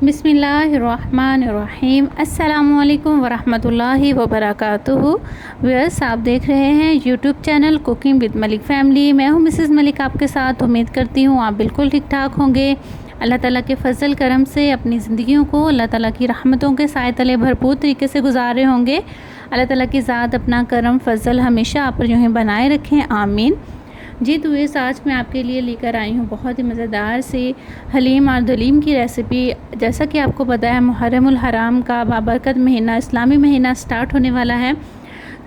बिस्मिल्लाहिर्रहमानिर्रहीम अस्सलामुअलैकुम वरहमतुल्लाहि वबरकातुहू। व्यूअर्स, आप देख रहे हैं YouTube channel cooking with Malik family. मैं हूं मिसेज़ मलिक आपके साथ। उम्मीद करती हूं आप बिल्कुल ठीक ठाक होंगे। अल्लाह ताला के फ़ज़ल करम से अपनी ज़िंदगियों को अल्लाह ताला की रहमतों के साए तले भरपूर तरीके से गुजारे होंगे। अल्लाह ताला की ज़ात अपना करम फ़ज़ल हमेशा आप पर यूँ ही बनाए रखें, आमीन। जी तो ये आज मैं आपके लिए लेकर आई हूँ बहुत ही मज़ेदार सी हलीम और दलीम की रेसिपी। जैसा कि आपको पता है, मुहर्रमुल हराम का बाबरकत महीना, इस्लामी महीना स्टार्ट होने वाला है।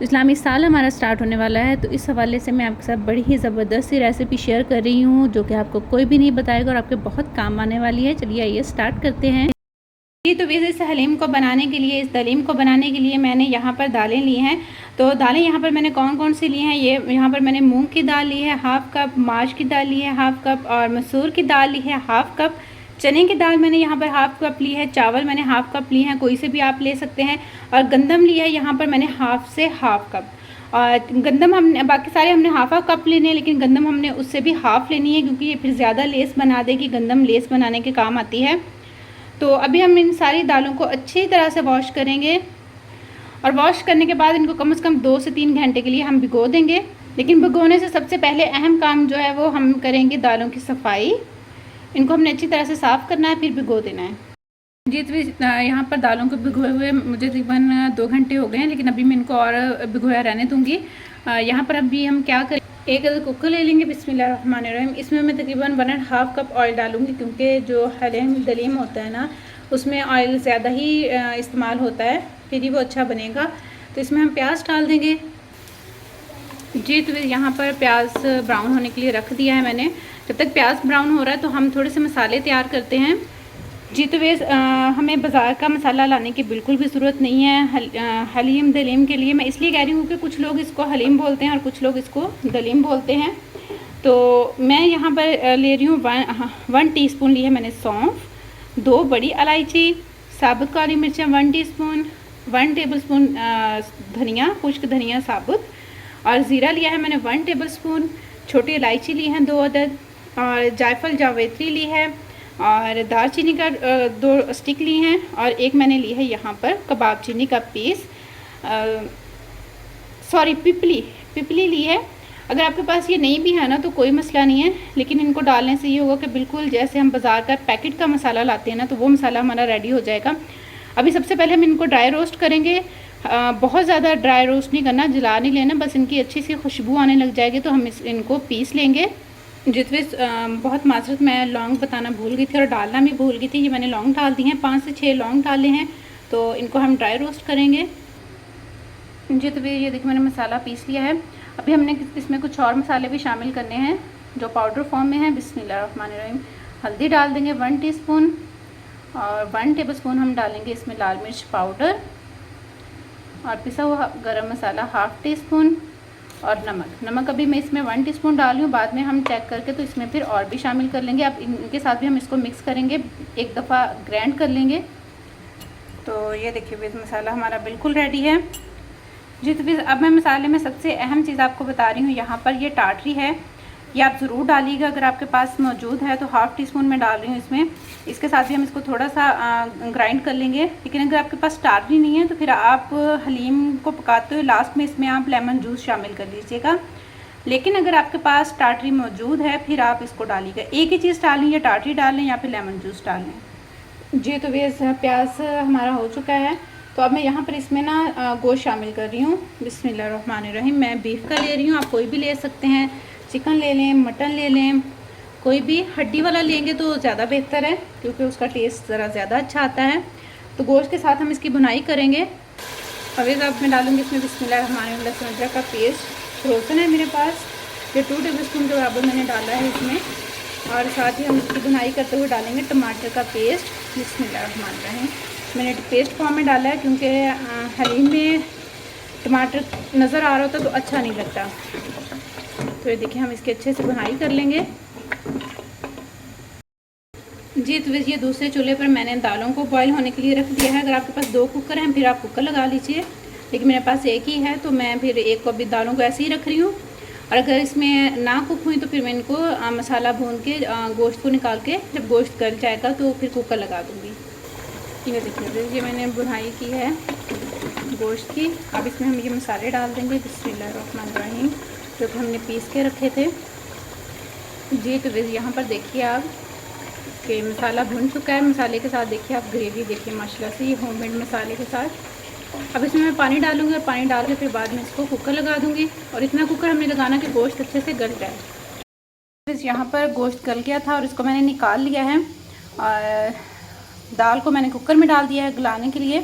इस्लामी साल हमारा स्टार्ट होने वाला है, तो इस हवाले से मैं आपके साथ बड़ी ही ज़बरदस्त सी रेसिपी शेयर कर रही हूँ जो कि आपको कोई भी नहीं बताएगा और आपके बहुत काम आने वाली है। चलिए आइए स्टार्ट करते हैं। जी तो वैसे इस हलीम को बनाने के लिए, इस दलीम को बनाने के लिए मैंने यहाँ पर दालें ली हैं। तो दालें यहाँ पर मैंने कौन कौन सी ली हैं, ये यहाँ पर मैंने मूंग की दाल ली है हाफ़ कप, माश की दाल ली है हाफ़ कप, और मसूर की दाल ली है हाफ़ कप, चने की दाल मैंने यहाँ पर हाफ़ कप ली है, चावल मैंने हाफ़ कप लिए हैं, कोई से भी आप ले सकते हैं, और गंदम ली है यहाँ पर मैंने हाफ़ से हाफ़ कप। और गंदम हमने बाकी सारे हमने हाफ़ कप लेने हैं, लेकिन गंदम हमने उससे भी हाफ़ लेनी है क्योंकि ये फिर ज़्यादा लेस बना देगी। गंदम लेस बनाने के काम आती है। तो अभी हम इन सारी दालों को अच्छी तरह से वॉश करेंगे, और वॉश करने के बाद इनको कम से कम 2 से 3 घंटे के लिए हम भिगो देंगे। लेकिन भिगोने से सबसे पहले अहम काम जो है वो हम करेंगे दालों की सफाई। इनको हमने अच्छी तरह से साफ़ करना है, फिर भिगो देना है। जी तो यहाँ पर दालों को भिगोए हुए मुझे तकरीबन 2 घंटे हो गए हैं, लेकिन अभी मैं इनको और भिगोया रहने दूँगी। यहाँ पर अभी हम क्या करें, एक कुकर ले लेंगे। बिस्मिल्लाहिर्रहमानिर्रहीम। इसमें मैं तकरीबन 1.5 कप ऑयल डालूँगी क्योंकि जो हलीम दलीम होता है ना, उसमें ऑयल ज़्यादा ही इस्तेमाल होता है, फिर ही वो अच्छा बनेगा। तो इसमें हम प्याज डाल देंगे। जी तो यहाँ पर प्याज ब्राउन होने के लिए रख दिया है मैंने। जब तक प्याज ब्राउन हो रहा है तो हम थोड़े से मसाले तैयार करते हैं। जी तो हमें बाज़ार का मसाला लाने की बिल्कुल भी ज़रूरत नहीं है हलीम दलीम के लिए। मैं इसलिए कह रही हूँ कि कुछ लोग इसको हलीम बोलते हैं और कुछ लोग इसको दलीम बोलते हैं। तो मैं यहाँ पर ले रही हूँ 1 टीस्पून ली है मैंने सौंफ, 2 बड़ी इलायची, साबुत काली मिर्चें 1 टीस्पून, 1 टेबलस्पून धनिया, खुश्क धनिया साबुत, और ज़ीरा लिया है मैंने 1 टेबलस्पून, छोटी इलायची ली है 2 अदद, और जायफल जावेत्री ली है, और दालचीनी का 2 स्टिक ली हैं, और एक मैंने ली है यहाँ पर कबाब चीनी का पीस, पिपली ली है। अगर आपके पास ये नहीं भी है ना तो कोई मसला नहीं है, लेकिन इनको डालने से ये होगा कि बिल्कुल जैसे हम बाज़ार का पैकेट का मसाला लाते हैं ना, तो वो मसाला हमारा रेडी हो जाएगा। अभी सबसे पहले हम इनको ड्राई रोस्ट करेंगे। बहुत ज़्यादा ड्राई रोस्ट नहीं करना, जला नहीं लेना, बस इनकी अच्छी सी खुशबू आने लग जाएगी तो हम इनको पीस लेंगे। जितने बहुत माजरत, मैं लौंग बताना भूल गई थी और डालना भी भूल गई थी। ये मैंने लौंग डाल दी हैं, 5 से 6 लौंग डाले हैं। तो इनको हम ड्राई रोस्ट करेंगे। जी तो ये देखिए मैंने मसाला पीस लिया है। अभी हमने इसमें कुछ और मसाले भी शामिल करने हैं जो पाउडर फॉर्म में है। बिस्मिल्लाहिर्रहमानिर्रहीम। हल्दी डाल देंगे 1 टीस्पून, और 1 टेबलस्पून हम डालेंगे इसमें लाल मिर्च पाउडर, और पिसा हुआ गरम मसाला 1/2 टीस्पून, और नमक अभी मैं इसमें 1 टीस्पून डाल रही हूँ। बाद में हम चेक करके तो इसमें फिर और भी शामिल कर लेंगे। अब इनके साथ भी हम इसको मिक्स करेंगे, एक दफ़ा ग्राइंड कर लेंगे। तो ये देखिए फिर मसाला हमारा बिल्कुल रेडी है। जी तो फिर अब मैं मसाले में सबसे अहम चीज़ आपको बता रही हूँ। यहाँ पर ये टाटरी है, ये आप ज़रूर डालिएगा अगर आपके पास मौजूद है। तो 1/2 टीस्पून मैं डाल रही हूँ इसमें। इसके साथ भी हम इसको थोड़ा सा ग्राइंड कर लेंगे। लेकिन अगर आपके पास टाटरी नहीं है तो फिर आप हलीम को पकाते हुए लास्ट में इसमें आप लेमन जूस शामिल कर लीजिएगा। लेकिन अगर आपके पास टाटरी मौजूद है फिर आप इसको डालिएगा। एक ही चीज़ डालें, या टाटरी डालें या फिर लेमन जूस डालें। जी तो वैसे प्याज हमारा हो चुका है। तो अब मैं यहाँ पर इसमें ना गोश्त शामिल कर रही हूँ। बिस्मिल्लाहिर्रहमानिर्रहीम। मैं बीफ का ले रही हूँ, आप कोई भी ले सकते हैं, चिकन ले लें, मटन ले लें, कोई भी हड्डी वाला लेंगे तो ज़्यादा बेहतर है क्योंकि उसका टेस्ट ज़रा ज़्यादा अच्छा आता है। तो गोश्त के साथ हम इसकी भुनाई करेंगे। अभी अब मैं डालूँगी इसमें बिस्मिल्लाहिर्रहमानिर्रहीम लहसुन अदरक का पेस्ट फ्रोज़न है मेरे पास, ये 2 टेबलस्पून के बराबर मैंने डाला है इसमें। और साथ ही हम इसकी भुनाई करते हुए डालेंगे टमाटर का पेस्ट। बिस्मिल्लाहिर्रहमानिर्रहीम। मैंने पेस्ट फॉर्म में डाला है क्योंकि हलीम में टमाटर नज़र आ रहा होता तो अच्छा नहीं लगता। तो ये देखिए हम इसकी अच्छे से भुनाई कर लेंगे। जी तो ये दूसरे चूल्हे पर मैंने दालों को बॉईल होने के लिए रख दिया है। अगर आपके पास 2 कुकर हैं फिर आप कुकर लगा लीजिए, लेकिन मेरे पास एक ही है तो मैं फिर एक को अभी दालों को ऐसे ही रख रही हूँ। और अगर इसमें ना कुक हुई तो फिर मैं इनको मसाला भून के गोश्त को निकाल के जब गोश्त गल जाएगा तो फिर कुकर लगा दूँगी। ये देखिए ये मैंने बुनाई की है गोश्त की। अब इसमें हम ये मसाले डाल देंगे, बिस्मिल्लाहिर्रहमानिर्रहीम, जो कि हमने पीस के रखे थे। जी तो यहाँ पर देखिए आप कि मसाला भुन चुका है। मसाले के साथ देखिए आप ग्रेवी देखिए माशाल्लाह से, ये होममेड मसाले के साथ। अब इसमें मैं पानी डालूँगी और पानी डाल के फिर बाद में इसको कुकर लगा दूँगी। और इतना कुकर हमने लगाना कि गोश्त अच्छे से गल जाए। यहाँ पर गोश्त गल गया था और इसको मैंने निकाल लिया है और दाल को मैंने कुकर में डाल दिया है गलाने के लिए।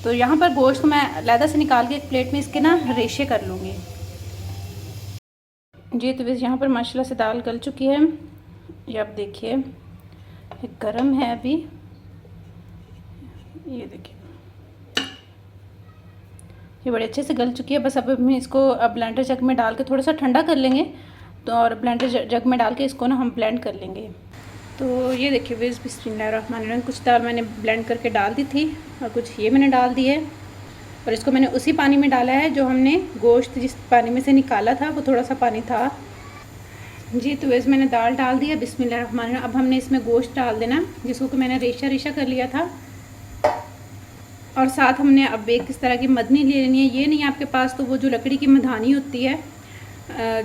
तो यहाँ पर गोश्त को मैं अलहदा से निकाल के एक प्लेट में इसके ना रेशे कर लूँगी। जी तो यहाँ पर माशाल्लाह से दाल गल चुकी है। ये आप देखिए गरम है अभी, ये देखिए ये बड़े अच्छे से गल चुकी है। बस अब हम इसको ब्लेंडर जग में डाल के थोड़ा सा ठंडा कर लेंगे, तो और ब्लेंडर जग में डाल के इसको ना हम ब्लेंड कर लेंगे। तो ये देखिए बिस्मिल्लाहिर्रहमानिर्रहीम, कुछ दाल मैंने ब्लेंड करके डाल दी थी और कुछ ये मैंने डाल दी है। और इसको मैंने उसी पानी में डाला है जो हमने गोश्त जिस पानी में से निकाला था, वो थोड़ा सा पानी था। जी तो वैसे मैंने दाल डाल दिया बिस्मिल्लाहिर्रहमानिर्रहीम। अब हमने इसमें गोश्त डाल देना जिसको कि मैंने रेशा रेशा कर लिया था। और साथ हमने अब एक इस तरह की मदनी ले लेनी है। ये नहीं आपके पास तो वो जो लकड़ी की मधानी होती है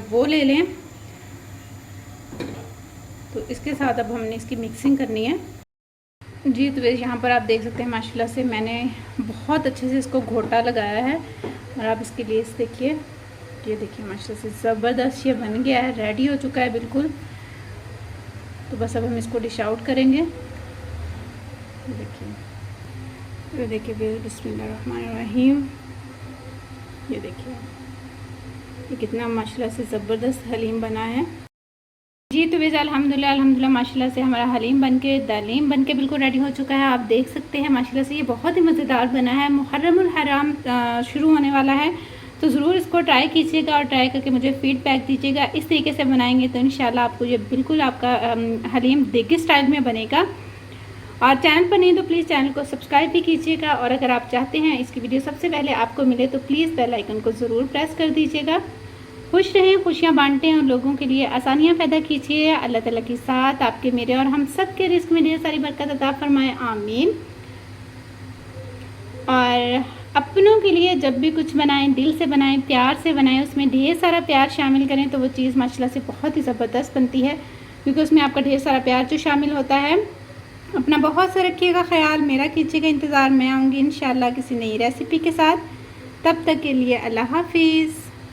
वो ले लें। तो इसके साथ अब हमने इसकी मिक्सिंग करनी है। जी तो वैसे यहाँ पर आप देख सकते हैं माशाल्लाह से मैंने बहुत अच्छे से इसको घोटा लगाया है। और आप इसकी लेस देखिए, ये देखिए माशाल्लाह से ज़बरदस्त ये बन गया है, रेडी हो चुका है बिल्कुल। तो बस अब हम इसको डिश आउट करेंगे। ये देखिए बिस्मिल्लाहिर्रहमानिर्रहीम, ये देखिए ये कितना माशाल्लाह से ज़बरदस्त हलीम बना है। जी तो वैसे अल्हम्दुलिल्लाह माशाल्लाह से हमारा हलीम बनके दलीम बनके बिल्कुल रेडी हो चुका है। आप देख सकते हैं माशाल्लाह से ये बहुत ही मज़ेदार बना है। मुहर्रमुल हराम शुरू होने वाला है, तो ज़रूर इसको ट्राई कीजिएगा और ट्राई करके मुझे फ़ीडबैक दीजिएगा। इस तरीके से बनाएंगे तो इंशाल्लाह आपको ये बिल्कुल आपका हलीम देगी स्टाइल में बनेगा। और चैनल पर नहीं तो प्लीज़ चैनल को सब्सक्राइब भी कीजिएगा। और अगर आप चाहते हैं इसकी वीडियो सबसे पहले आपको मिले तो प्लीज़ बेल आइकन को ज़रूर प्रेस कर दीजिएगा। खुश रहें, खुशियाँ बांटें और लोगों के लिए आसानियाँ पैदा कीजिए। अल्लाह ताला के साथ आपके मेरे और हम सब के रिस्क में ढेर सारी बरकत अता फरमाए, आमीन। और अपनों के लिए जब भी कुछ बनाएं दिल से बनाएं, प्यार से बनाएं, उसमें ढेर सारा प्यार शामिल करें तो वो चीज़ माशाल्लाह से बहुत ही ज़बरदस्त बनती है, क्योंकि उसमें आपका ढेर सारा प्यार जो शामिल होता है। अपना बहुत सा रखिएगा ख्याल, मेरा कीजिएगा इंतज़ार। मैं आऊँगी इंशाल्लाह किसी नई रेसिपी के साथ। तब तक के लिए अल्लाह हाफिज़।